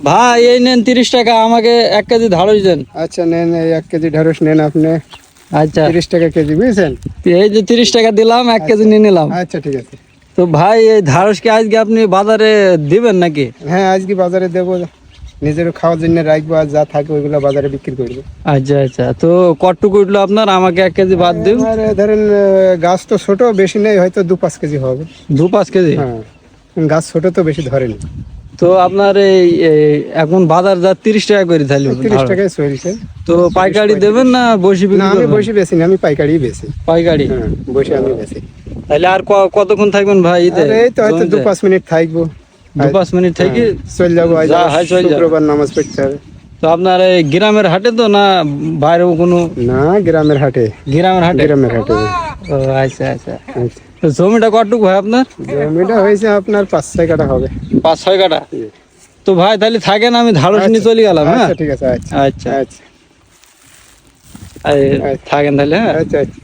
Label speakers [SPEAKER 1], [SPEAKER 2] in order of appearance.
[SPEAKER 1] ভাই এই নেন 30 টাকা, আমাকে 1 কেজি ঢাড়স দেন।
[SPEAKER 2] আচ্ছা নেন, এই 1 কেজি ঢেঁড়স নেন আপনি।
[SPEAKER 1] আচ্ছা
[SPEAKER 2] 30 টাকা কেজি, বুঝছেন?
[SPEAKER 1] এই যে 30 টাকা দিলাম, 1 কেজি নিয়ে নিলাম।
[SPEAKER 2] আচ্ছা ঠিক আছে।
[SPEAKER 1] তো ভাই এই ঢাড়স কি আজকে আপনি বাজারে দিবেন নাকি?
[SPEAKER 2] হ্যাঁ আজকে বাজারে দেবো, নিজের খাওয়ার জন্য রাখবো, আর যা থাকে ওইগুলো বাজারে বিক্রি করবো।
[SPEAKER 1] আচ্ছা আচ্ছা, তো কটটুকু উঠলো আপনার, আমাকে 1 কেজি বাদ দিন।
[SPEAKER 2] আমার ধরেন গাছ তো ছোট, বেশি নেই, হয়তো 2-5 কেজি হবে।
[SPEAKER 1] 2-5 কেজি?
[SPEAKER 2] হ্যাঁ গাছ ছোট তো, বেশি ধরেনি।
[SPEAKER 1] তো আপনার এই এখন বাজার যা 30 টাকা করে তাহলে
[SPEAKER 2] 30 টাকায় চলছে।
[SPEAKER 1] তো পাইকারি দেবেন না বসি
[SPEAKER 2] না
[SPEAKER 1] বিক্রি
[SPEAKER 2] আমি
[SPEAKER 1] করবেন?
[SPEAKER 2] বসে বেশি না, আমি পাইকারি বেশি।
[SPEAKER 1] পাইকারি?
[SPEAKER 2] হ্যাঁ বসে আমি বেশি।
[SPEAKER 1] তাহলে আর কতক্ষণ থাকবেন ভাই?
[SPEAKER 2] আর এই তো হয়তো 2-5 মিনিট থাকবো।
[SPEAKER 1] 2-5 মিনিট থেকে
[SPEAKER 2] চল যাবো, আজ
[SPEAKER 1] যা হয় চল যাবো।
[SPEAKER 2] শুক্রবার নামাজ পড়তে হবে।
[SPEAKER 1] তো আপনার এই গ্রামের হাটে তো না বাইরেও কোনো?
[SPEAKER 2] না গ্রামের হাটে।
[SPEAKER 1] গ্রামের হাটে?
[SPEAKER 2] গ্রামের হাটে।
[SPEAKER 1] ও আচ্ছা আচ্ছা।
[SPEAKER 2] আচ্ছা।
[SPEAKER 1] তো জমিটা কতটুকু ভাই আপনার?
[SPEAKER 2] জমিটা হয়েছে আপনার 5-6 কাঠা হবে।
[SPEAKER 1] 5-6 কাঠা? তো ভাই তাহলে থাকেন, আমি ঢাড়স নিয়ে চলে গেলাম। হ্যাঁ
[SPEAKER 2] আচ্ছা ঠিক আছে। আচ্ছা
[SPEAKER 1] আচ্ছা
[SPEAKER 2] আচ্ছা
[SPEAKER 1] থাকেন তাহলে। হ্যাঁ
[SPEAKER 2] আচ্ছা আচ্ছা।